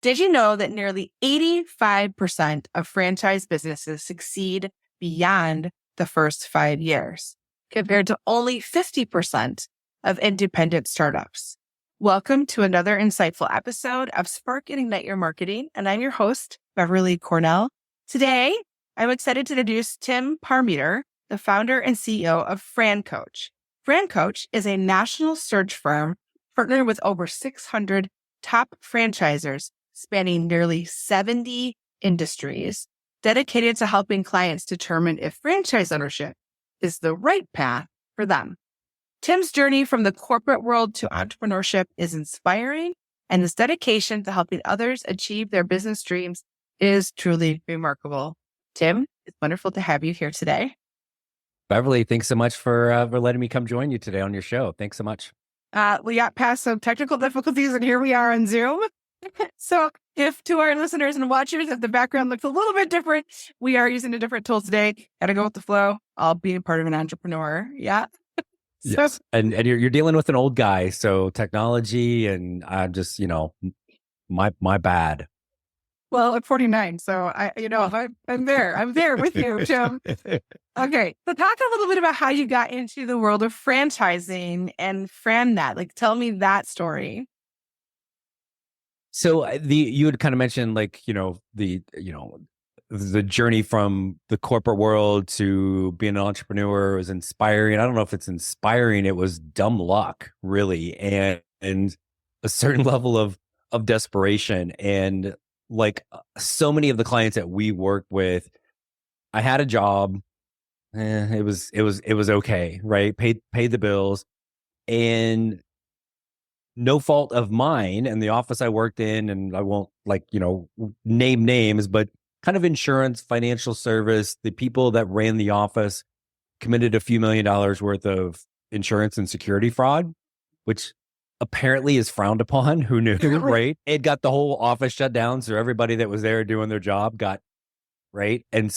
Did you know that nearly 85% of franchise businesses succeed beyond the first 5 years, compared to only 50% of independent startups? Welcome to another insightful episode of Spark and Ignite Your Marketing, and I'm your host, Beverly Cornell. Today, I'm excited to introduce Tim Parmeter, the founder and CEO of FranCoach. FranCoach is a national search firm partnered with over 600 top franchisors spanning nearly 70 industries, dedicated to helping clients determine if franchise ownership is the right path for them. Tim's journey from the corporate world to entrepreneurship is inspiring, and his dedication to helping others achieve their business dreams is truly remarkable. Tim, it's wonderful to have you here today. Beverly, thanks so much for letting me come join you today on your show. Thanks so much. We got past some technical difficulties, and here we are on Zoom. So if to our listeners and watchers, if the background looks a little bit different, we are using a different tool today. Got to go with the flow. I'll be a part of an entrepreneur. Yeah. Yes. And you're dealing with an old guy, so technology and I'm just, my bad. Well, I'm 49, so I'm there with you, Tim. Okay, so talk a little bit about how you got into the world of franchising and FranNet. Like, tell me that story. So you had kind of mentioned the journey from the corporate world to being an entrepreneur was inspiring. I don't know if it's inspiring. It was dumb luck, really, and a certain level of desperation. And like so many of the clients that we work with, I had a job. It was okay, right? Paid the bills, and no fault of mine and the office I worked in, and I won't name names, but kind of insurance, financial service, the people that ran the office committed a few $1 million worth of insurance and security fraud, which apparently is frowned upon. Who knew, right? It got the whole office shut down. So everybody that was there doing their job got, right? And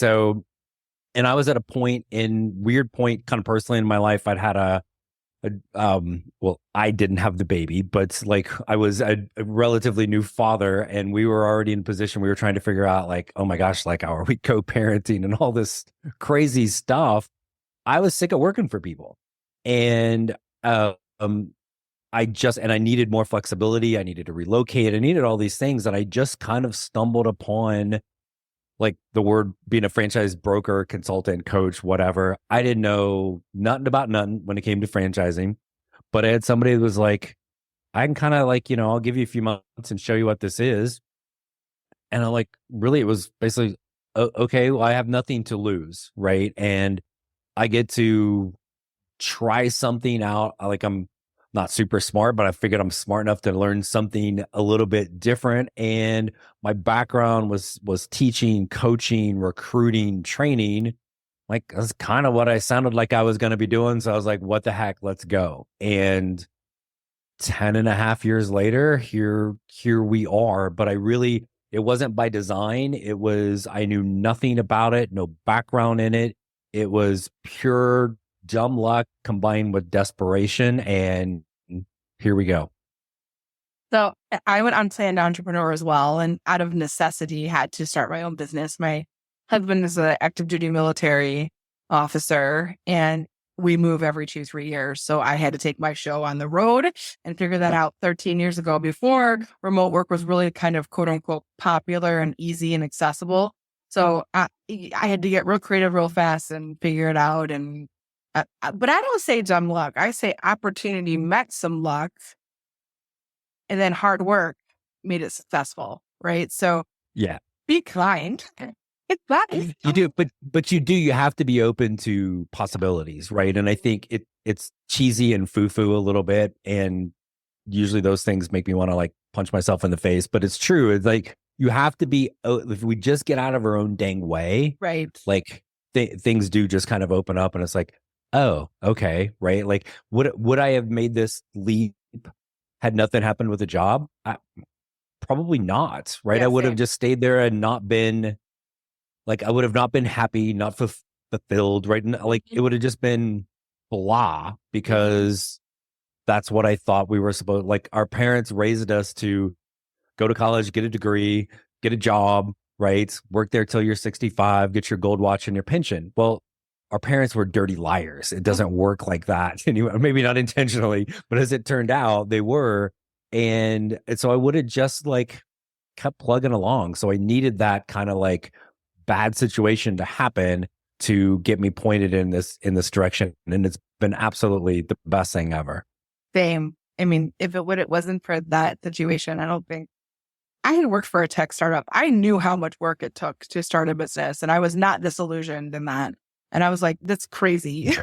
I was at a weird point kind of personally in my life. I'd had I didn't have the baby, but I was a relatively new father, and we were already in a position we were trying to figure out oh my gosh, how are we co-parenting and all this crazy stuff. I was sick of working for people, and I needed more flexibility. I needed to relocate. I needed all these things, and I just kind of stumbled upon the word being a franchise broker, consultant, coach, whatever. I didn't know nothing about nothing when it came to franchising, but I had somebody that was like, I can kind of I'll give you a few months and show you what this is. And I'm like, really, it was basically, okay, well, I have nothing to lose, right? And I get to try something out. I'm not super smart, but I figured I'm smart enough to learn something a little bit different. And my background was teaching, coaching, recruiting, training. That's kind of what I sounded like I was going to be doing. So I was like, what the heck, let's go. And 10 and a half years later, here we are. But it wasn't by design. It was, I knew nothing about it, no background in it. It was pure dumb luck combined with desperation, and here we go. So I'm an unplanned entrepreneur as well, and out of necessity had to start my own business. My husband is an active duty military officer, and we move every 2-3 years. So I had to take my show on the road and figure that out 13 years ago, before remote work was really kind of quote unquote popular and easy and accessible. So I had to get real creative real fast and figure it out. But I don't say dumb luck. I say opportunity met some luck, and then hard work made it successful, right? So yeah, be kind. It's that you do, but you have to be open to possibilities, right? And I think it's cheesy and foo-foo a little bit, and usually those things make me want to punch myself in the face. But it's true. It's you have to be. If we just get out of our own dang way, right? Things do just kind of open up, and it's oh, okay, right? Would I have made this leap had nothing happened with the job? Probably not, right? Yeah, I would same. have just stayed there and not been I would have not been happy, not fulfilled, right? And it would have just been blah, because that's what I thought we were supposed. Our parents raised us to go to college, get a degree, get a job, right? Work there till you're 65, get your gold watch and your pension. Well, our parents were dirty liars. It doesn't work like that. Anyway, maybe not intentionally, but as it turned out, they were. And so I would have just like kept plugging along. So I needed that kind of like bad situation to happen to get me pointed in this direction. And it's been absolutely the best thing ever. Same. I mean, if it wasn't for that situation, I don't think I had worked for a tech startup. I knew how much work it took to start a business, and I was not disillusioned in that. And I was like, that's crazy.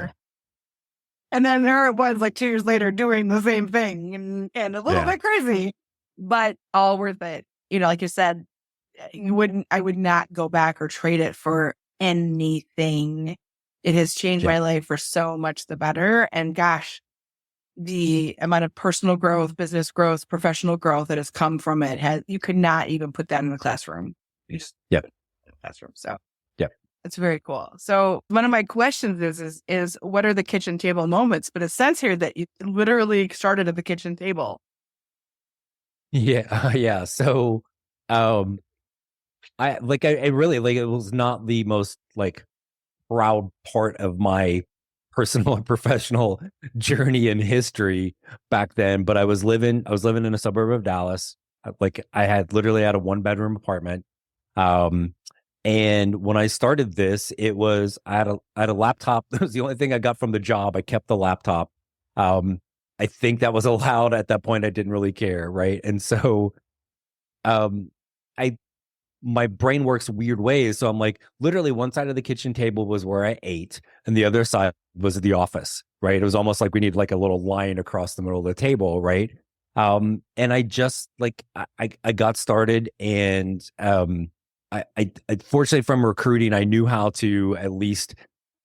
And then there it was like 2 years later doing the same thing and a little bit crazy, but all worth it. You know, like you said, I would not go back or trade it for anything. It has changed my life for so much the better. And gosh, the amount of personal growth, business growth, professional growth that has come from it you could not even put that in the classroom. You just in the classroom. So it's very cool. So one of my questions is what are the kitchen table moments? But it says here that you literally started at the kitchen table. Yeah. So, I really like, it was not the most like proud part of my personal and professional journey in history back then, but I was living in a suburb of Dallas. Like I had literally had a 1-bedroom apartment. And when I started this, I had a laptop. That was the only thing I got from the job. I kept the laptop. I think that was allowed at that point. I didn't really care, right? And so, my brain works weird ways. So I'm like, literally one side of the kitchen table was where I ate, and the other side was the office, right? It was almost like we need like a little line across the middle of the table, right? And I just like I got started, and I fortunately from recruiting, I knew how to at least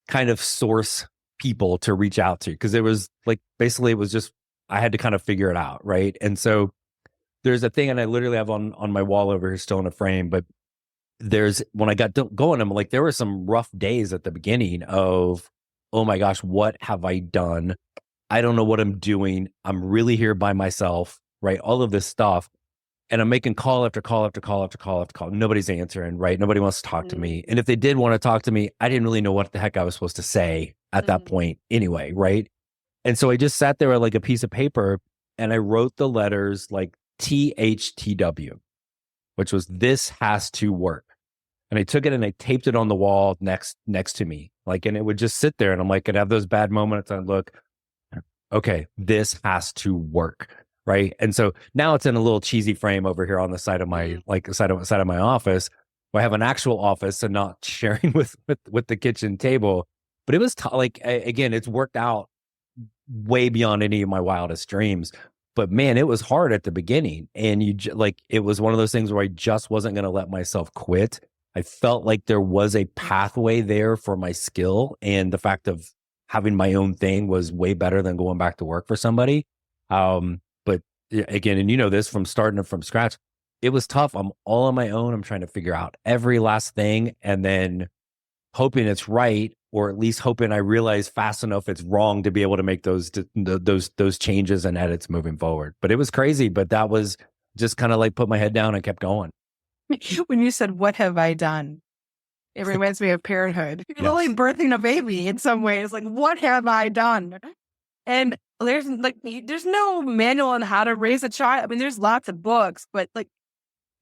kind of source people to reach out to, because it was like basically it was just I had to kind of figure it out, right? And so there's a thing, and I literally have on my wall over here still in a frame, but when I got going, I'm like, there were some rough days at the beginning of, oh my gosh, what have I done? I don't know what I'm doing. I'm really here by myself, right? All of this stuff. And I'm making call after call after call after call after call. Nobody's answering, right? Nobody wants to talk to me. And if they did want to talk to me, I didn't really know what the heck I was supposed to say at that point anyway, right? And so I just sat there with like a piece of paper, and I wrote the letters like THTW, which was this has to work. And I took it and I taped it on the wall next to me. Like, and it would just sit there, and I'm like, I'd have those bad moments. I'd look, okay, this has to work. Right. And so now it's in a little cheesy frame over here on the side of my, like side of my office, where I have an actual office and not sharing with the kitchen table. But it was again, it's worked out way beyond any of my wildest dreams. But man, it was hard at the beginning. And it was one of those things where I just wasn't going to let myself quit. I felt like there was a pathway there for my skill, and the fact of having my own thing was way better than going back to work for somebody. But again, and you know this from starting it from scratch, it was tough. I'm all on my own. I'm trying to figure out every last thing, and then hoping it's right, or at least hoping I realize fast enough it's wrong to be able to make those changes and edits moving forward. But it was crazy. But that was just kind of like put my head down and kept going. When you said, what have I done? It reminds me of parenthood. You're literally birthing a baby in some ways. Like, what have I done? And there's no manual on how to raise a child. I mean, there's lots of books, but like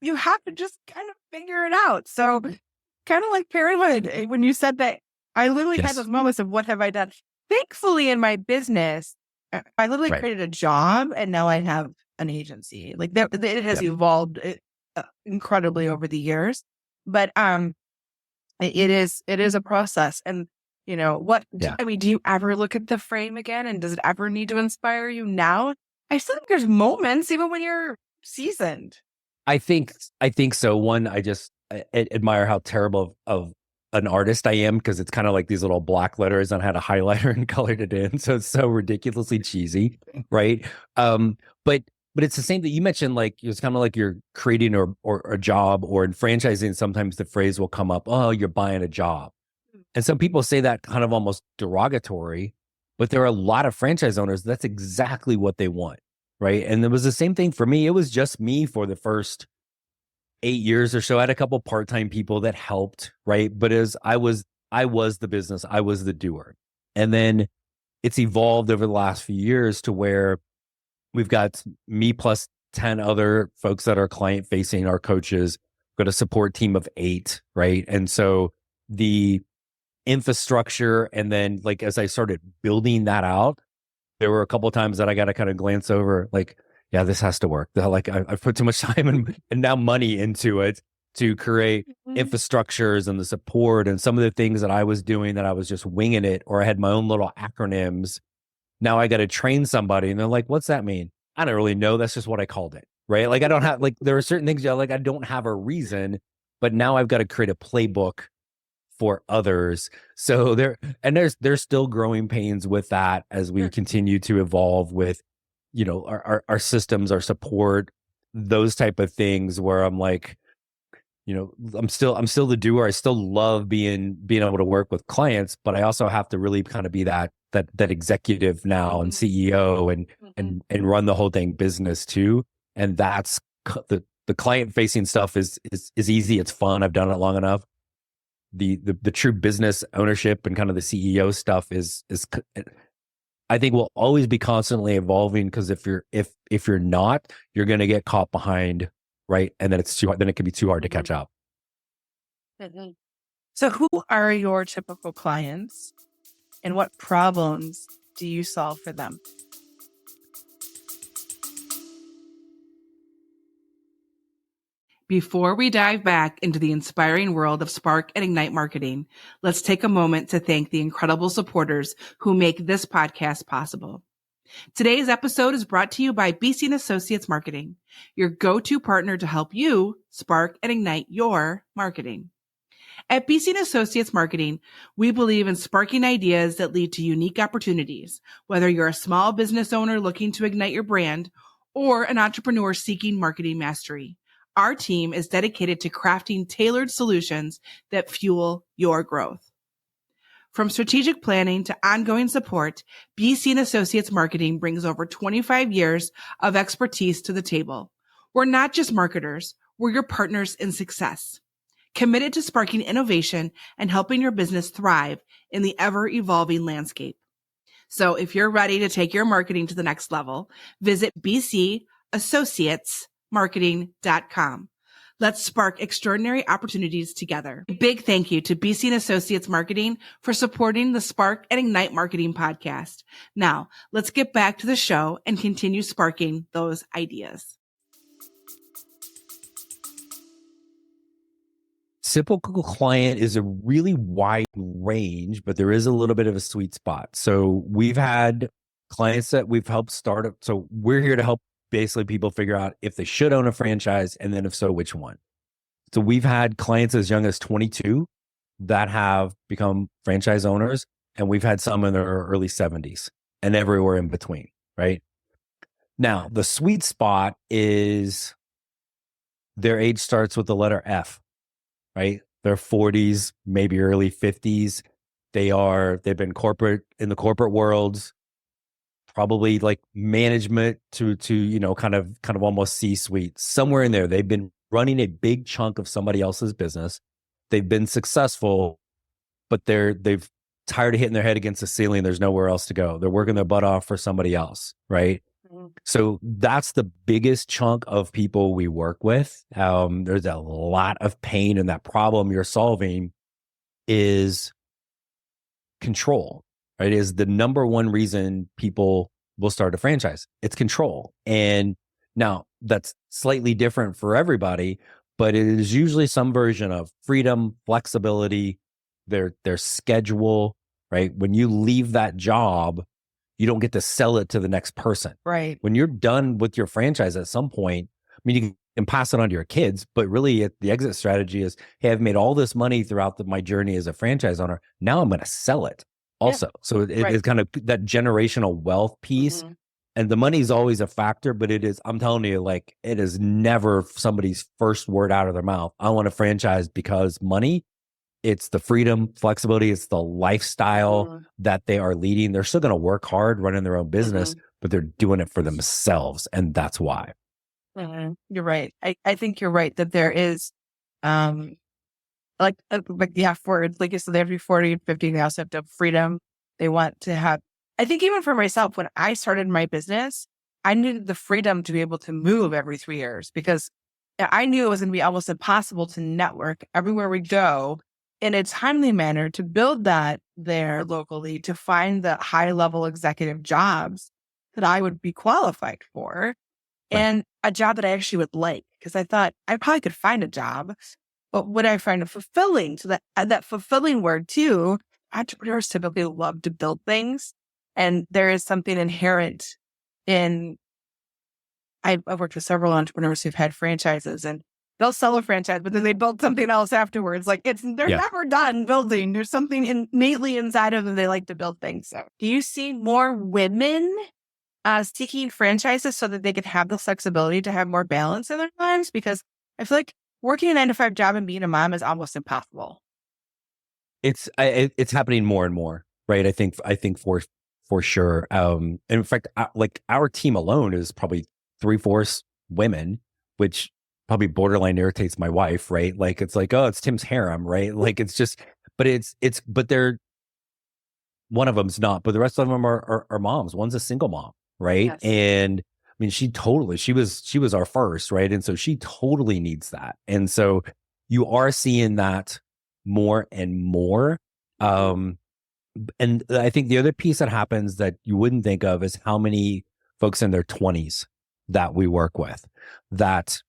you have to just kind of figure it out. So kind of like parenthood, when you said that, I literally had those moments of what have I done? Thankfully, in my business, I literally created a job, and now I have an agency. Like it has evolved incredibly over the years, but it is a process. And you know what? I mean, do you ever look at the frame again, and does it ever need to inspire you now? I still think there's moments, even when you're seasoned. I think so. One, I admire how terrible of an artist I am, because it's kind of like these little black letters, and I had a highlighter and colored it in, so it's so ridiculously cheesy, right? But it's the same that you mentioned. Like it's kind of like you're creating or a job, or in franchising, sometimes the phrase will come up, "Oh, you're buying a job." And some people say that kind of almost derogatory, but there are a lot of franchise owners, that's exactly what they want. right? And it was the same thing for me. It was just me for the first 8 years or so. I had a couple part-time people that helped, right? But as I was the business, I was the doer. And then it's evolved over the last few years to where we've got me plus 10 other folks that are client facing, our coaches. We've got a support team of 8, right? And so the infrastructure, and then like as I started building that out, there were a couple of times that I got to kind of glance over, like, yeah, this has to work. Like I've put too much time and now money into it to create infrastructures and the support and some of the things that I was doing that I was just winging it, or I had my own little acronyms. Now I got to train somebody, and they're like, "What's that mean?" I don't really know. That's just what I called it, right? Like I don't have, like, there are certain things, like I don't have a reason, but now I've got to create a playbook for others. So there's still growing pains with that as we continue to evolve with, our systems, our support, those type of things, where I'm like, I'm still the doer. I still love being able to work with clients, but I also have to really kind of be that executive now and CEO and run the whole thing business too. And that's the client facing stuff is easy. It's fun. I've done it long enough. The true business ownership and kind of the CEO stuff is I think will always be constantly evolving, because if you're not, you're going to get caught behind, right? And then then it can be too hard to catch up. So who are your typical clients, and what problems do you solve for them? Before we dive back into the inspiring world of Spark and Ignite marketing, let's take a moment to thank the incredible supporters who make this podcast possible. Today's episode is brought to you by BC & Associates Marketing, your go-to partner to help you spark and ignite your marketing. At BC & Associates Marketing, we believe in sparking ideas that lead to unique opportunities, whether you're a small business owner looking to ignite your brand or an entrepreneur seeking marketing mastery. Our team is dedicated to crafting tailored solutions that fuel your growth. From strategic planning to ongoing support, BC & Associates Marketing brings over 25 years of expertise to the table. We're not just marketers, we're your partners in success, committed to sparking innovation and helping your business thrive in the ever-evolving landscape. So if you're ready to take your marketing to the next level, visit bcassociatesmarketing.com. Let's spark extraordinary opportunities together. A big thank you to BC & Associates Marketing for supporting the Spark and Ignite Marketing podcast. Now, let's get back to the show and continue sparking those ideas. Typical client is a really wide range, but there is a little bit of a sweet spot. So we've had clients that we've helped start up. So we're here to help basically people figure out if they should own a franchise, and then if so, which one. So we've had clients as young as 22 that have become franchise owners, and we've had some in their early 70s and everywhere in between, right? Now, the sweet spot is their age starts with the letter F, right? Their 40s, maybe early 50s. They've been in the corporate world, probably like management to kind of almost C-suite, somewhere in there. They've been running a big chunk of somebody else's business. They've been successful, but they've tired of hitting their head against the ceiling. There's nowhere else to go. They're working their butt off for somebody else, right? So that's the biggest chunk of people we work with. There's a lot of pain, and that problem you're solving is control, right? Is the number one reason people will start a franchise. It's control. And now that's slightly different for everybody, but it is usually some version of freedom, flexibility, their schedule, right? When you leave that job, you don't get to sell it to the next person. Right. When you're done with your franchise at some point, I mean, you can pass it on to your kids, but really the exit strategy is, hey, I've made all this money throughout my journey as a franchise owner. Now I'm going to sell it also. Yeah. So it's kind of that generational wealth piece. Mm-hmm. And the money is always a factor, but I'm telling you, like, it is never somebody's first word out of their mouth. I want a franchise because money. It's the freedom, flexibility. It's the lifestyle that they are leading. They're still going to work hard running their own business, but they're doing it for themselves. And that's why. You're right. I think you're right that there is, like you said, they have to be 40 and 50. They also have to have freedom. They want to have, I think even for myself, when I started my business, I needed the freedom to be able to move every 3 years because I knew it was going to be almost impossible to network everywhere we go in a timely manner to build that there locally, to find the high level executive jobs that I would be qualified for Right. and a job that I actually would like. Because I thought I probably could find a job, but would I find it fulfilling? So that fulfilling word too, entrepreneurs typically love to build things. And there is something inherent in, I've worked with several entrepreneurs who've had franchises and they'll sell a franchise, but then they build something else afterwards. Like they're never done building. There's something innately inside of them. They like to build things. So do you see more women seeking franchises so that they could have the flexibility to have more balance in their lives? Because I feel like working a 9-to-5 job and being a mom is almost impossible. It's happening more and more, right? I think for sure. And in fact, like our team alone is probably 3/4 women, which probably borderline irritates my wife, right? Like it's like, oh, it's Tim's harem, right? Like it's just, but they're, one of them's not, but the rest of them are moms. One's a single mom, right? Yes. And I mean, she was our first, right? And so she totally needs that. And so you are seeing that more and more. And I think the other piece that happens that you wouldn't think of is how many folks in their 20s that we work with, that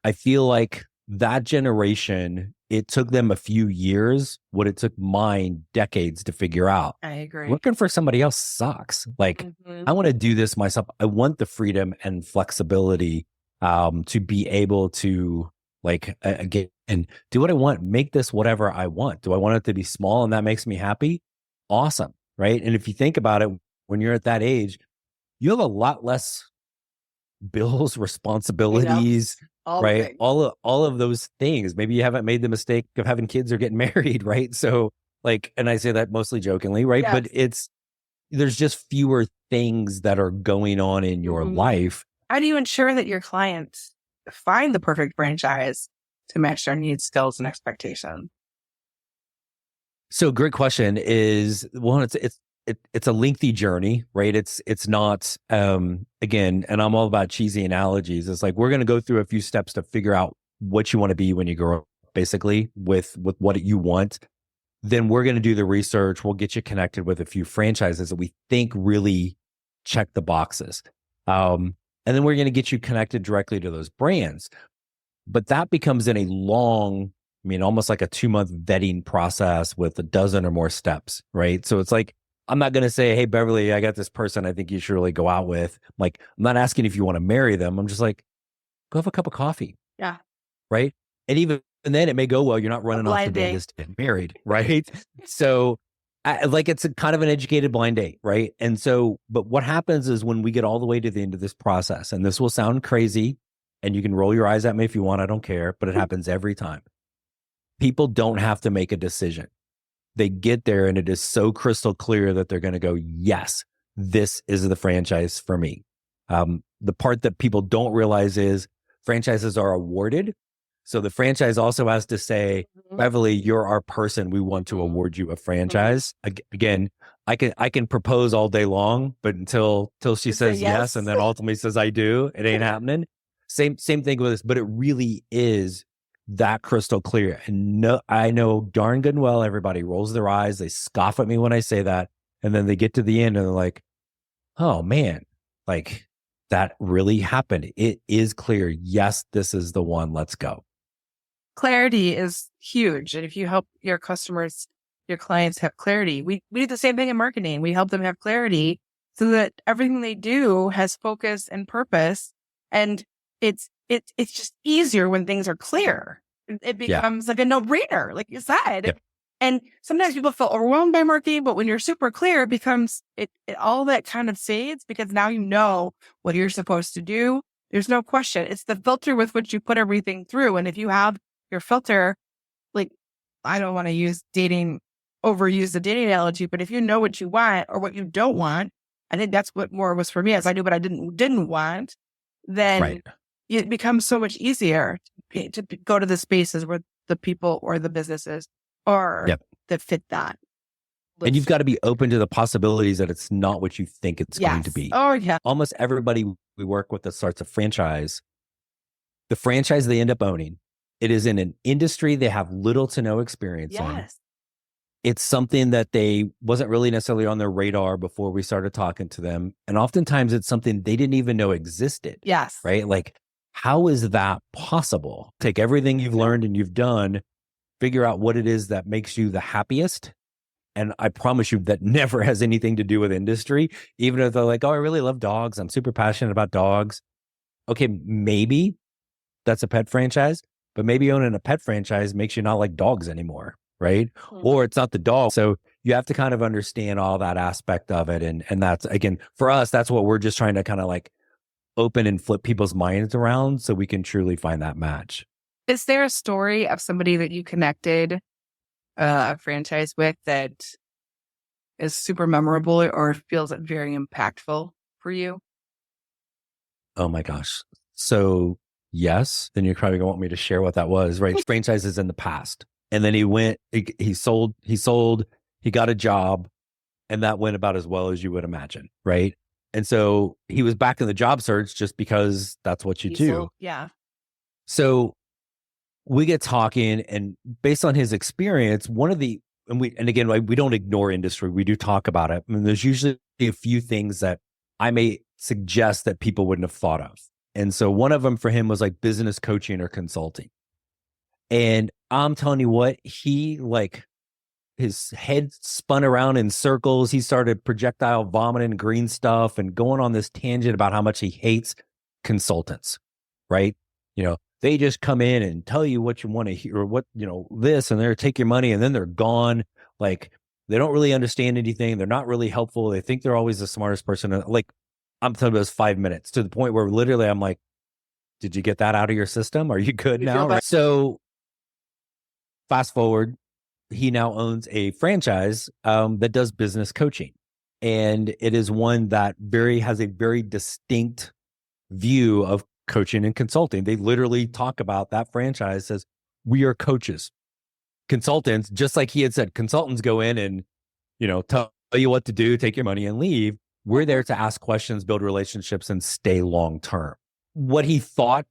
I feel like that generation, it took them a few years what it took mine decades to figure out. I agree. Working for somebody else sucks. Like, I want to do this myself. I want the freedom and flexibility to be able to, like, again, and do what I want, make this whatever I want. Do I want it to be small and that makes me happy? Awesome. Right. And if you think about it, when you're at that age, you have a lot less bills, responsibilities, right? All of those things. Maybe you haven't made the mistake of having kids or getting married, right? So like, and I say that mostly jokingly, right? Yes. But there's just fewer things that are going on in your life. How do you ensure that your clients find the perfect franchise to match their needs, skills, and expectations? So great question is, well, it's a lengthy journey, right? It's not, again, and I'm all about cheesy analogies. It's like, we're going to go through a few steps to figure out what you want to be when you grow up, basically with what you want. Then we're going to do the research. We'll get you connected with a few franchises that we think really check the boxes. And then we're going to get you connected directly to those brands. But that becomes in a long, I mean, almost like a 2-month vetting process with a dozen or more steps, right? So it's like, I'm not going to say, hey, Beverly, I got this person I think you should really go out with. Like, I'm not asking if you want to marry them. I'm just like, go have a cup of coffee. Yeah. Right. And even then it may go well. You're not running off to Vegas to get married. Right. So it's a kind of an educated blind date. Right. And so, but what happens is when we get all the way to the end of this process, and this will sound crazy and you can roll your eyes at me if you want, I don't care, but it happens every time. People don't have to make a decision. They get there and it is so crystal clear that they're going to go, yes, this is the franchise for me. The part that people don't realize is franchises are awarded. So the franchise also has to say, Beverly, you're our person. We want to award you a franchise. Again, I can propose all day long, but until she says yes, and then ultimately says I do, it ain't happening. Same thing with this, but it really is that crystal clear. And no, I know darn good and well, everybody rolls their eyes. They scoff at me when I say that. And then they get to the end and they're like, oh man, like that really happened. It is clear. Yes, this is the one. Let's go. Clarity is huge. And if you help your customers, your clients have clarity, we do the same thing in marketing. We help them have clarity so that everything they do has focus and purpose. And it's just easier when things are clear. It becomes like a no-brainer, like you said. Yep. And sometimes people feel overwhelmed by marketing, but when you're super clear, it becomes it all that kind of fades because now you know what you're supposed to do. There's no question. It's the filter with which you put everything through. And if you have your filter, like, I don't want to overuse the dating analogy, but if you know what you want or what you don't want, I think that's what more was for me. As I knew what I didn't want, then Right. it becomes so much easier to go to the spaces where the people or the businesses are Yep. that fit that. And you've List. got to be open to the possibilities that it's not what you think it's going to Yes. be. Oh, yeah. Almost everybody we work with that starts a franchise, the franchise they end up owning, it is in an industry they have little to no experience in. Yes. It's something that they wasn't really necessarily on their radar before we started talking to them. And oftentimes it's something they didn't even know existed. Yes. Right? Like, how is that possible? Take everything you've learned and you've done, figure out what it is that makes you the happiest. And I promise you that never has anything to do with industry. Even if they're like, oh, I really love dogs. I'm super passionate about dogs. Okay, maybe that's a pet franchise, but maybe owning a pet franchise makes you not like dogs anymore, right? Or it's not the dog. So you have to kind of understand all that aspect of it. And that's, again, for us, that's what we're just trying to kind of like open and flip people's minds around so we can truly find that match. Is there a story of somebody that you connected a franchise with that is super memorable or feels very impactful for you? Oh my gosh. So yes, then you're probably gonna want me to share what that was, right? Franchises in the past. And then he sold, he got a job, and that went about as well as you would imagine, right? And so he was back in the job search just because that's what you do. Yeah. So we get talking, and based on his experience, and again, we don't ignore industry. We do talk about it. I mean, there's usually a few things that I may suggest that people wouldn't have thought of. And so one of them for him was like business coaching or consulting. And I'm telling you what, his head spun around in circles. He started projectile vomiting green stuff and going on this tangent about how much he hates consultants, right? They just come in and tell you what you want to hear, or what, this, and they're take your money and then they're gone. Like, they don't really understand anything. They're not really helpful. They think they're always the smartest person. Like, I'm telling you, it was 5 minutes to the point where literally I'm like, did you get that out of your system? Are you good now? Right? So fast forward, he now owns a franchise that does business coaching. And it is one that has a very distinct view of coaching and consulting. They literally talk about that franchise as, we are coaches. Consultants, just like he had said, consultants go in and, tell you what to do, take your money and leave. We're there to ask questions, build relationships, and stay long-term. What he thought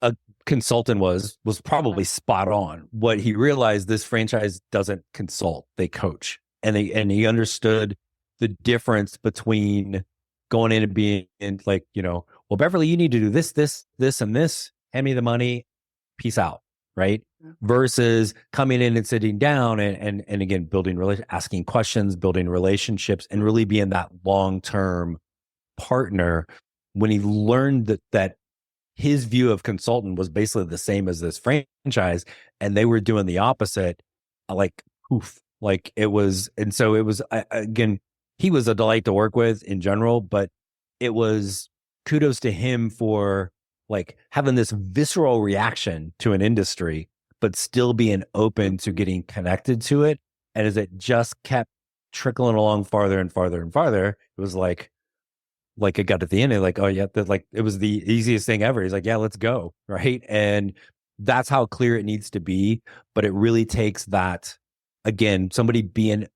a consultant was probably spot on. What he realized, this franchise doesn't consult, they coach. And he understood the difference between going in and being like, well, Beverly, you need to do this, and this, hand me the money, peace out, right? Versus coming in and sitting down and again, asking questions, building relationships, and really being that long-term partner. When he learned that his view of consultant was basically the same as this franchise, and they were doing the opposite, like, poof, like it was. And so it was, again, he was a delight to work with in general, but it was kudos to him for like having this visceral reaction to an industry, but still being open to getting connected to it. And as it just kept trickling along farther and farther and farther, it was like it got at the end, and like, oh yeah, it was the easiest thing ever. He's like, yeah, let's go. Right. And that's how clear it needs to be. But it really takes that, again, somebody being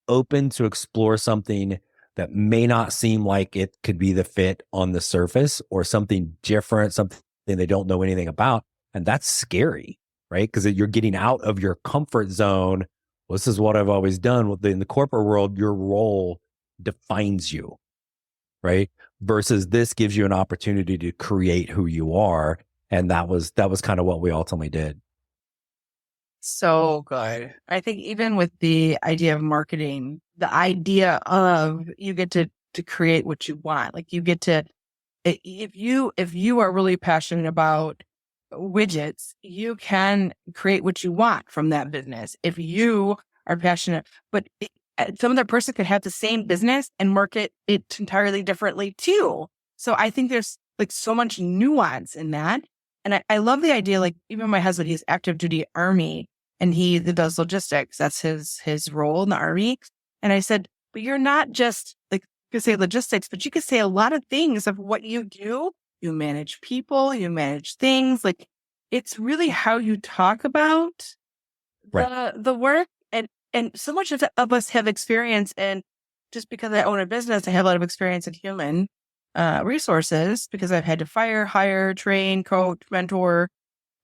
open to explore something that may not seem like it could be the fit on the surface, or something different, something they don't know anything about. And that's scary, right? Because you're getting out of your comfort zone. Well, this is what I've always done. In the corporate world, your role defines you, right? Versus this gives you an opportunity to create who you are. And that was kind of what we ultimately did. So good. I think even with the idea of marketing, the idea of you get to create what you want. Like, you get to, if you are really passionate about widgets, you can create what you want from that business. If you are passionate, but some other person could have the same business and market it entirely differently too. So I think there's like so much nuance in that. And I love the idea, like, even my husband, he's active duty Army, and he does logistics. That's his role in the Army. And I said, but you're not just like, could say logistics, but you could say a lot of things of what you do. You manage people, you manage things. Like, it's really how you talk about the work. And so much of us have experience, and just because I own a business, I have a lot of experience in human resources because I've had to fire, hire, train, coach, mentor.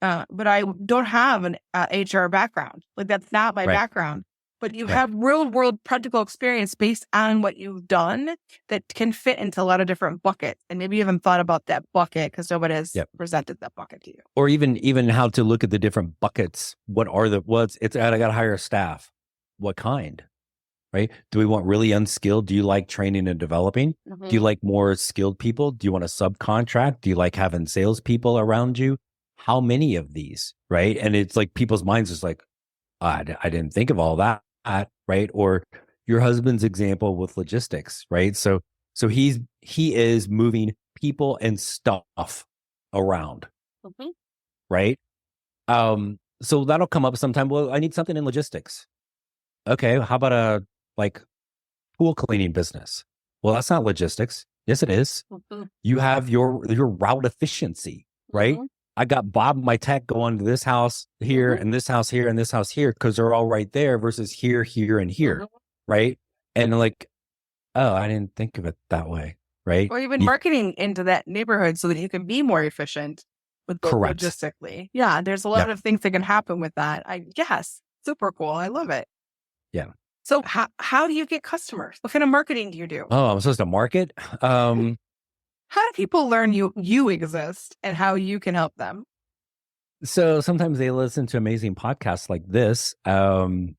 But I don't have an HR background. Like, that's not my background. But you have real world practical experience based on what you've done that can fit into a lot of different buckets. And maybe you haven't thought about that bucket because nobody has presented that bucket to you. Or even how to look at the different buckets. I got to hire a staff. What kind? Right? Do we want really unskilled? Do you like training and developing? Mm-hmm. Do you like more skilled people? Do you want a subcontract? Do you like having salespeople around you? How many of these? Right? And it's like people's minds is like, I didn't think of all that. Right? Or your husband's example with logistics, right? So he is moving people and stuff around, mm-hmm. right? So that'll come up sometime. Well, I need something in logistics. Okay, how about a pool cleaning business? Well, that's not logistics. Yes, it is. Mm-hmm. You have your route efficiency, right? Mm-hmm. I got Bob, my tech, going to this house here, mm-hmm. and this house here, and this house here, because they're all right there versus here, here, and here, mm-hmm. right? And like, oh, I didn't think of it that way, right? Or even marketing into that neighborhood so that you can be more efficient with logistically. Yeah, there's a lot of things that can happen with that. Yes, super cool. I love it. Yeah. So how do you get customers? What kind of marketing do you do? Oh, I'm supposed to market? How do people learn you exist and how you can help them? So sometimes they listen to amazing podcasts like this. And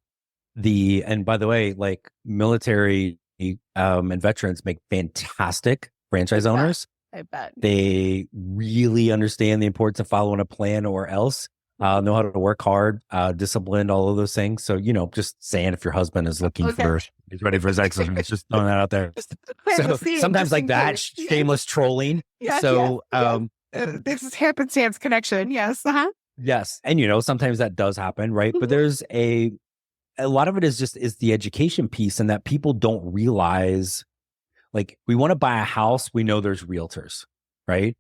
by the way, like military and veterans make fantastic franchise owners. I bet. They really understand the importance of following a plan or else. Know how to work hard, disciplined, all of those things. So, just saying, if your husband is looking he's ready for his exit, it's just throwing that out there. So sometimes like that, shameless trolling. Yes, so, this is happenstance connection. Yes. Uh-huh. Yes. And, sometimes that does happen. Right. Mm-hmm. But there's a lot of it is the education piece, and that people don't realize, like, we want to buy a house. We know there's realtors, right?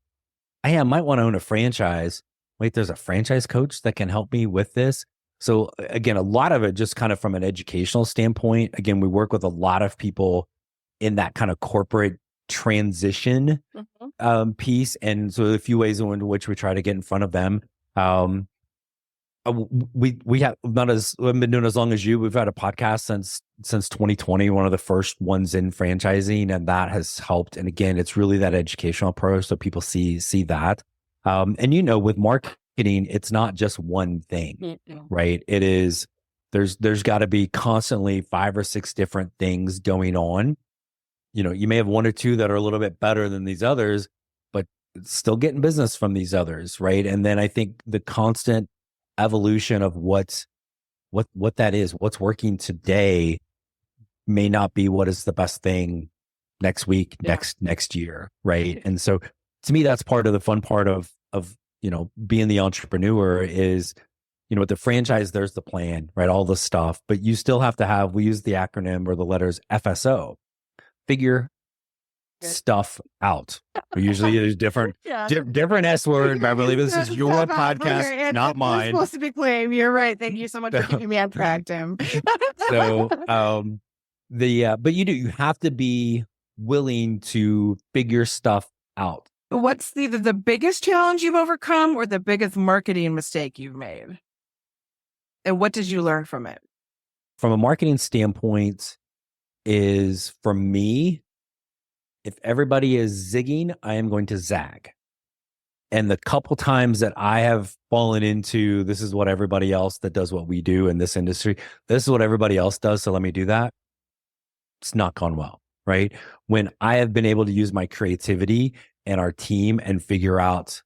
Hey, I might want to own a franchise. Wait, there's a franchise coach that can help me with this. So again, a lot of it just kind of from an educational standpoint. Again, we work with a lot of people in that kind of corporate transition mm-hmm. Piece. And so a few ways in which we try to get in front of them. We haven't been doing as long as you. We've had a podcast since 2020, one of the first ones in franchising, and that has helped. And again, it's really that educational approach so people see that. And with marketing, it's not just one thing, mm-hmm. right? It is, there's got to be constantly 5 or 6 different things going on. You may have 1 or 2 that are a little bit better than these others, but still getting business from these others, right? And then I think the constant evolution of what that is, what's working today may not be what is the best thing next week, next year, right? And so to me, that's part of the fun part of being the entrepreneur is, with the franchise, there's the plan, right? All the stuff, but you still have to we use the acronym or the letters FSO, figure stuff out. We usually use different S word, Beverly. This is your podcast, not mine. Supposed to be claimed. You're right. Thank you so much for keeping me on track, Tim. So, but you have to be willing to figure stuff out. What's either the biggest challenge you've overcome or the biggest marketing mistake you've made? And what did you learn from it? From a marketing standpoint, is for me, if everybody is zigging, I am going to zag. And the couple times that I have fallen into, this is what everybody else that does what we do in this industry, this is what everybody else does, so let me do that. It's not gone well, right? When I have been able to use my creativity and our team and figure out,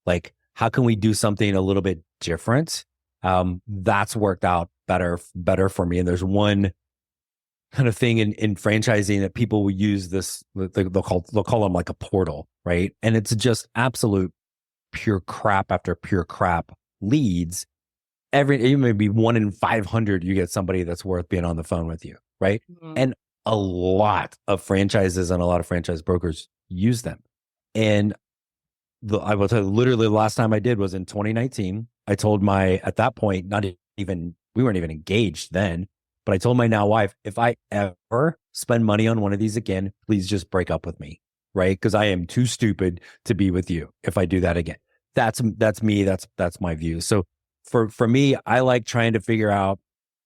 like, how can we do something a little bit different? That's worked out better for me. And there's one kind of thing in franchising that people will use this, they'll call them like a portal, right? And it's just absolute pure crap after pure crap leads. It may be 1 in 500 you get somebody that's worth being on the phone with you, right? Mm-hmm. And a lot of franchises and a lot of franchise brokers use them. And I will tell you, literally the last time I did was in 2019. I told at that point, we weren't even engaged then, but I told my now wife, if I ever spend money on one of these again, please just break up with me, right? Because I am too stupid to be with you if I do that again. That's me. That's my view. So for me, I like trying to figure out,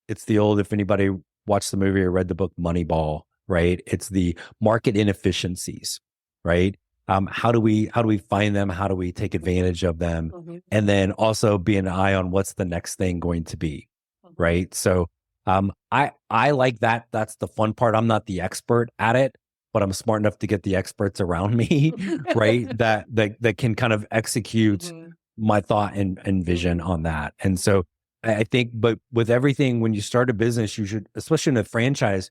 it's the old, if anybody watched the movie or read the book Moneyball, right? It's the market inefficiencies, right? How do we find them? How do we take advantage of them? And then also be an eye on what's the next thing going to be, right? So I like that. That's the fun part. I'm not the expert at it, but I'm smart enough to get the experts around me, right? That can kind of execute my thought and vision on that. And so I think, but with everything, when you start a business, you should, especially in a franchise,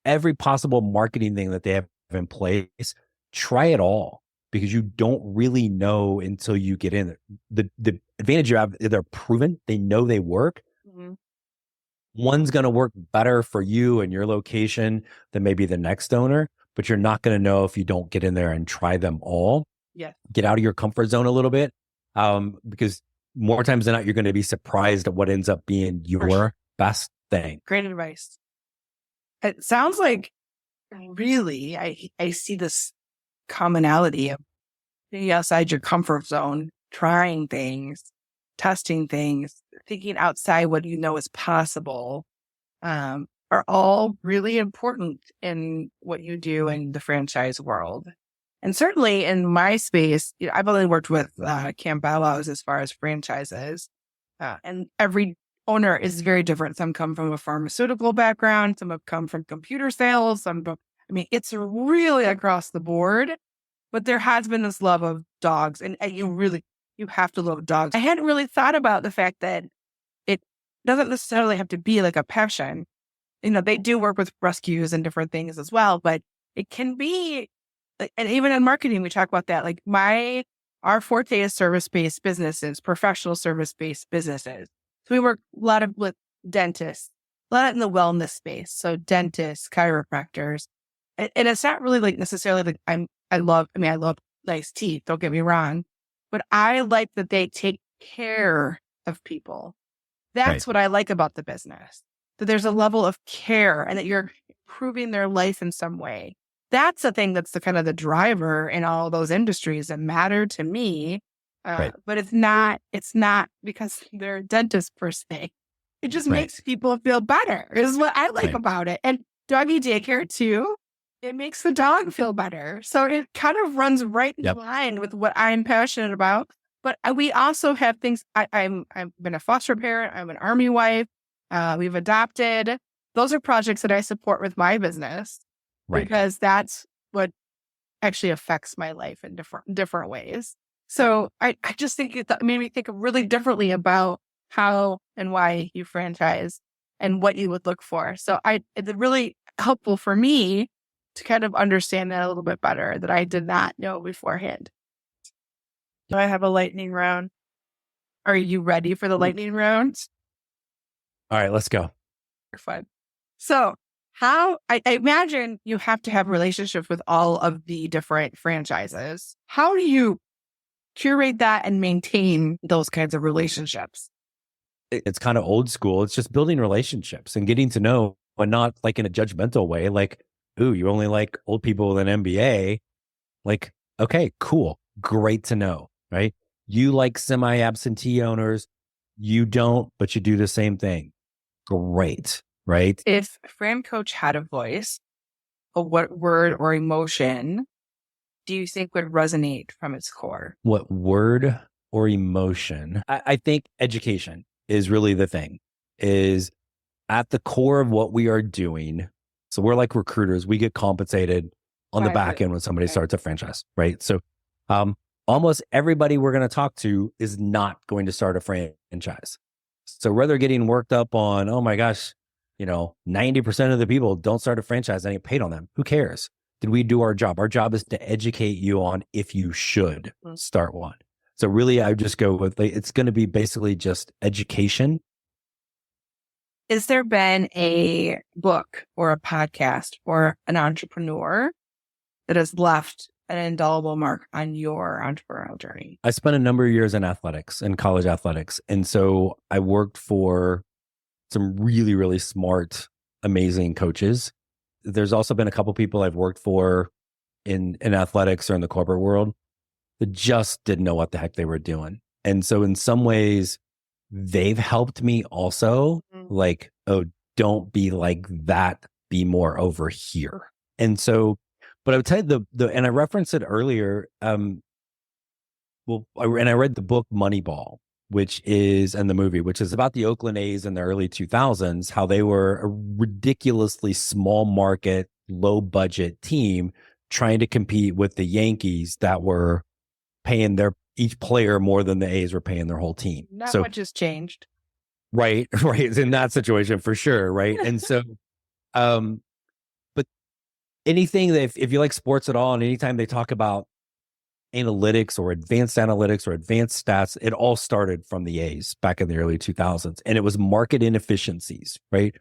every possible marketing thing that they have in place, try it all, because you don't really know until you get in there. The advantage you have, they're proven, they know they work. One's going to work better for you and your location than maybe the next owner, but you're not going to know if you don't get in there and try them all. Yeah. Get out of your comfort zone a little bit, because more times than not, you're going to be surprised at what ends up being your best thing. Great advice. It sounds like really, I see this commonality of being outside your comfort zone, trying things, testing things, thinking outside what you know is possible, are all really important in what you do in the franchise world. And certainly in my space, I've only worked with Campbello's as far as franchises, and every owner is very different. Some come from a pharmaceutical background, some have come from computer sales, it's really across the board. But there has been this love of dogs, and you have to love dogs. I hadn't really thought about the fact that it doesn't necessarily have to be like a passion. They do work with rescues and different things as well, but it can be, and even in marketing, we talk about that. Like our forte is service-based businesses, professional service-based businesses. So we work a lot with dentists, a lot in the wellness space. So dentists, chiropractors, and it's not really like necessarily like I love nice teeth. Don't get me wrong, but I like that they take care of people. That's what I like about the business, that there's a level of care and that you're improving their life in some way. That's the thing that's the kind of the driver in all of those industries that matter to me. But it's not because they're a dentist per se. It just makes people feel better is what I like about it. And doggy daycare too, it makes the dog feel better. So it kind of runs right in line with what I'm passionate about. But we also have things. I've been a foster parent. I'm an Army wife. We've adopted. Those are projects that I support with my business, because that's what actually affects my life in different ways. So I just think it made me think really differently about how and why you franchise and what you would look for. So it's really helpful for me to kind of understand that a little bit better, that I did not know beforehand. Do I have a lightning round? Are you ready for the lightning round? All right, let's go. Fun. So I imagine you have to have relationships with all of the different franchises. How do you curate that and maintain those kinds of relationships? It's kind of old school. It's just building relationships and getting to know, but not like in a judgmental way. Like, ooh, you only like old people with an MBA. Like, okay, cool. Great to know, right? You like semi-absentee owners. You don't, but you do the same thing. Great, right? If FranCoach had a voice, what word or emotion do you think would resonate from its core? What word or emotion? I think education is really the thing, is at the core of what we are doing. So we're like recruiters. We get compensated on the back end when somebody starts a franchise, right? So almost everybody we're going to talk to is not going to start a franchise. So rather getting worked up on, oh my gosh, 90% of the people don't start a franchise and get paid on them. Who cares? Did we do our job? Our job is to educate you on if you should start one. So really, I would just go with it's going to be basically just education Is there been a book or a podcast or an entrepreneur that has left an indelible mark on your entrepreneurial journey? I spent a number of years in athletics, in college athletics. And so I worked for some really, really smart, amazing coaches. There's also been a couple people I've worked for in athletics or in the corporate world that just didn't know what the heck they were doing. And so in some ways, they've helped me also, like, oh, don't be like that, be more over here. And so, but I would tell you and I referenced it earlier, I read the book Moneyball, and the movie, which is about the Oakland A's in the early 2000s, how they were a ridiculously small market, low budget team trying to compete with the Yankees that were paying each player more than the A's were paying their whole team. Not much has changed. Right. It's in that situation for sure. Right. And so, but anything that if you like sports at all, and anytime they talk about analytics or advanced stats, it all started from the A's back in the early 2000s. And it was market inefficiencies, right?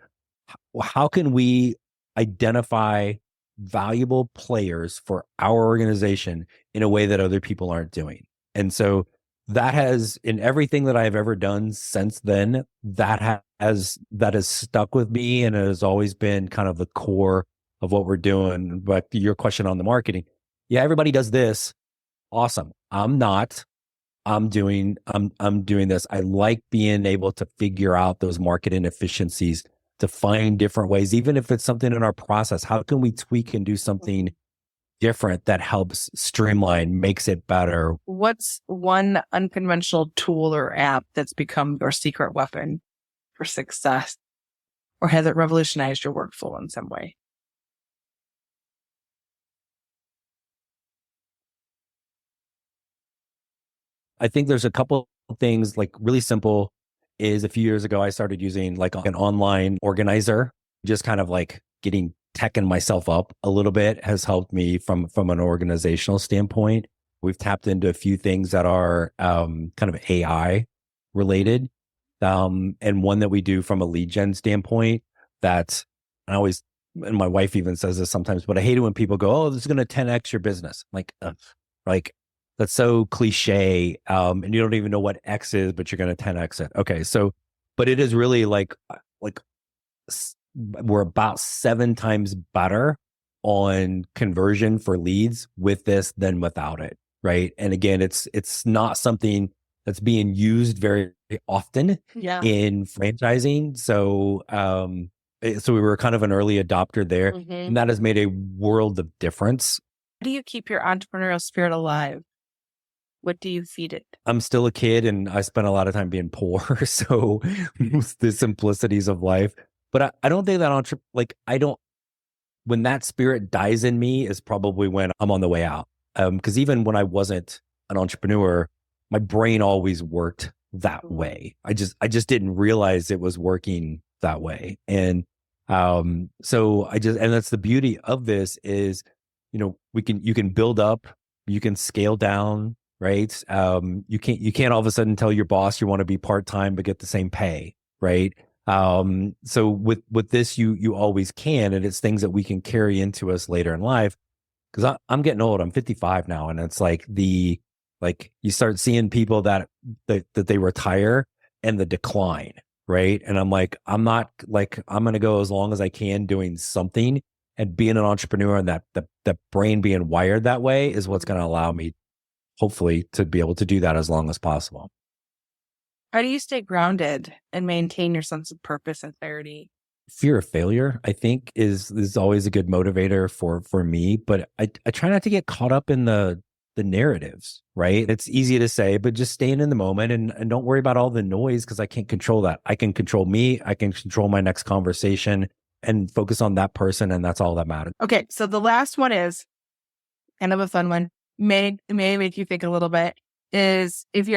How can we identify valuable players for our organization in a way that other people aren't doing? And so that has, in everything that I've ever done since then, that has stuck with me, and it has always been kind of the core of what we're doing. But your question on the marketing, yeah, everybody does this. Awesome. I'm not. I'm doing this. I like being able to figure out those market inefficiencies, to find different ways, even if it's something in our process. How can we tweak and do something different that helps streamline, makes it better? What's one unconventional tool or app that's become your secret weapon for success? Or has it revolutionized your workflow in some way? I think there's a couple of things, like really simple is a few years ago, I started using like an online organizer, just kind of like getting teching myself up a little bit has helped me from an organizational standpoint. We've tapped into a few things that are kind of AI related. And one that we do from a lead gen standpoint that and my wife even says this sometimes, but I hate it when people go, oh, this is going to 10X your business. Like, that's so cliche. And you don't even know what X is, but you're going to 10X it. Okay. So, but it is really like we're about 7 times better on conversion for leads with this than without it. Right. And again, it's not something that's being used very often in franchising. So, so we were kind of an early adopter there, and that has made a world of difference. How do you keep your entrepreneurial spirit alive? What do you feed it? I'm still a kid, and I spent a lot of time being poor. So the simplicities of life. But I don't think that when that spirit dies in me is probably when I'm on the way out. Because even when I wasn't an entrepreneur, my brain always worked that way. I just didn't realize it was working that way. And so and that's the beauty of this is, you can build up, you can scale down, right? You can't all of a sudden tell your boss you want to be part-time but get the same pay, right? So with this, you always can, and it's things that we can carry into us later in life. Because I'm getting old. I'm 55 now, and it's like you start seeing people that they retire and the decline, right? And I'm like, I'm going to go as long as I can doing something, and being an entrepreneur and that brain being wired that way is what's going to allow me, hopefully, to be able to do that as long as possible. How do you stay grounded and maintain your sense of purpose and clarity? Fear of failure, I think, is always a good motivator for me, but I try not to get caught up in the narratives, right? It's easy to say, but just staying in the moment and don't worry about all the noise, because I can't control that. I can control me. I can control my next conversation and focus on that person, and that's all that matters. Okay, so the last one is kind of a fun one. May make you think a little bit. Is if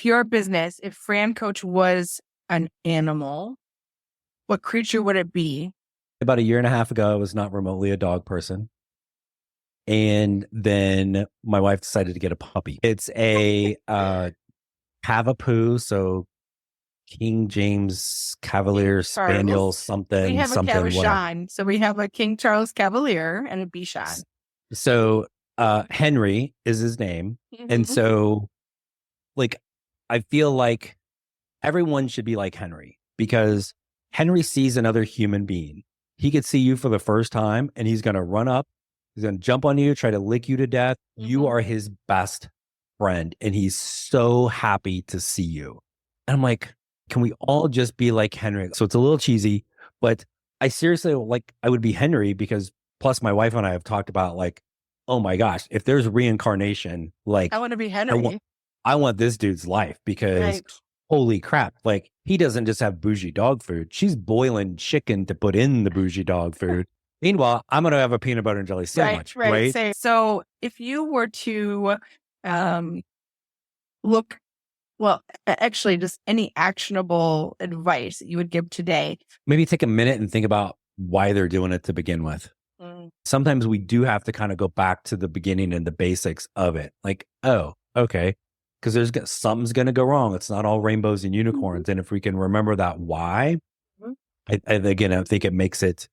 your business, if FranCoach was an animal, what creature would it be? About a year and a half ago, I was not remotely a dog person. And then my wife decided to get a puppy. It's a Cavapoo, so King James Cavalier Spaniel Charles. We have a something whatever. Bichon. So we have a King Charles Cavalier and a Bichon. So Henry is his name. And so like I feel like everyone should be like Henry, because Henry sees another human being. He could see you for the first time and he's going to run up, he's going to jump on you, try to lick you to death. You are his best friend and he's so happy to see you. And I'm like, can we all just be like Henry? So it's a little cheesy, but I seriously I would be Henry, because plus my wife and I have talked about like, oh my gosh, if there's reincarnation, like I want to be Henry. I want this dude's life, because holy crap, like he doesn't just have bougie dog food. She's boiling chicken to put in the bougie dog food. Meanwhile, I'm going to have a peanut butter and jelly sandwich, right? So if you were to look, well, actually just any actionable advice that you would give today. Maybe take a minute and think about why they're doing it to begin with. Sometimes we do have to kind of go back to the beginning and the basics of it. Like, oh, okay. Because something's going to go wrong. It's not all rainbows and unicorns. And if we can remember that why, I think it makes it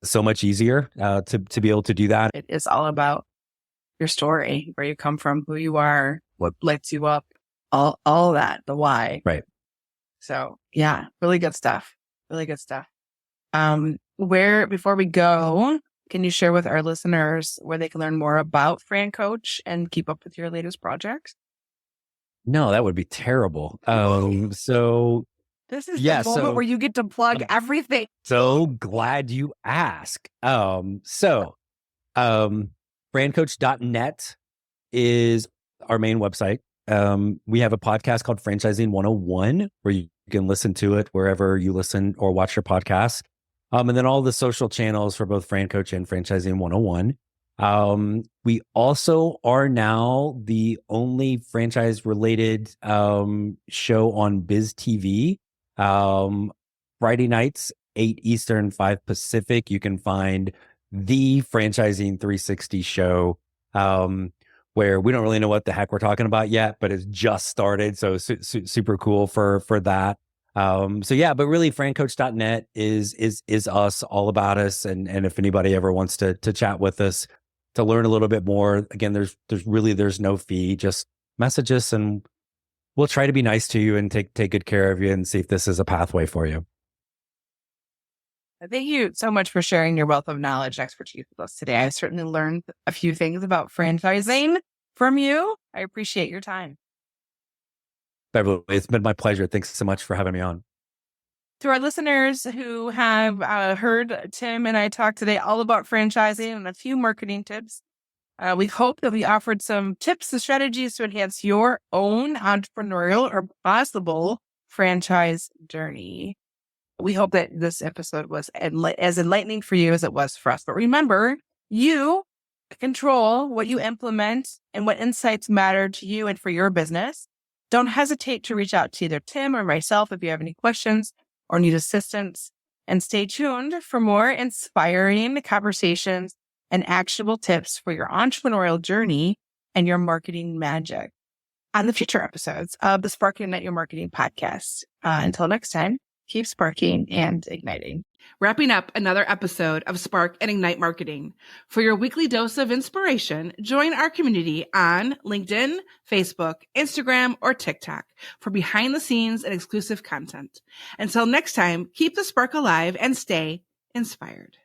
so much easier to be able to do that. It is all about your story, where you come from, who you are, what lights you up, all that, the why. Right. So yeah, really good stuff. Really good stuff. Before we go, can you share with our listeners where they can learn more about FranCoach and keep up with your latest projects? No, that would be terrible. So this is the moment where you get to plug everything. So glad you asked. FranCoach.net is our main website. We have a podcast called Franchising 101, where you can listen to it wherever you listen or watch your podcast. And then all the social channels for both FranCoach and Franchising 101. We also are now the only franchise-related show on Biz TV. Friday nights, 8 Eastern, 5 Pacific. You can find the Franchising 360 show, where we don't really know what the heck we're talking about yet, but it's just started. So super cool for that. But really FranCoach.net is us, all about us. And if anybody ever wants to chat with us to learn a little bit more, again, there's no fee, just message us and we'll try to be nice to you and take good care of you and see if this is a pathway for you. Thank you so much for sharing your wealth of knowledge and expertise with us today. I certainly learned a few things about franchising from you. I appreciate your time. Beverly, it's been my pleasure. Thanks so much for having me on. To our listeners who have heard Tim and I talk today all about franchising and a few marketing tips, we hope that we offered some tips and strategies to enhance your own entrepreneurial or possible franchise journey. We hope that this episode was as enlightening for you as it was for us. But remember, you control what you implement and what insights matter to you and for your business. Don't hesitate to reach out to either Tim or myself if you have any questions or need assistance. And stay tuned for more inspiring conversations and actionable tips for your entrepreneurial journey and your marketing magic on the future episodes of the Spark and Ignite Your Marketing podcast. Until next time, keep sparking and igniting. Wrapping up another episode of Spark and Ignite Marketing. For your weekly dose of inspiration, join our community on LinkedIn, Facebook, Instagram, or TikTok for behind the scenes and exclusive content. Until next time, keep the spark alive and stay inspired.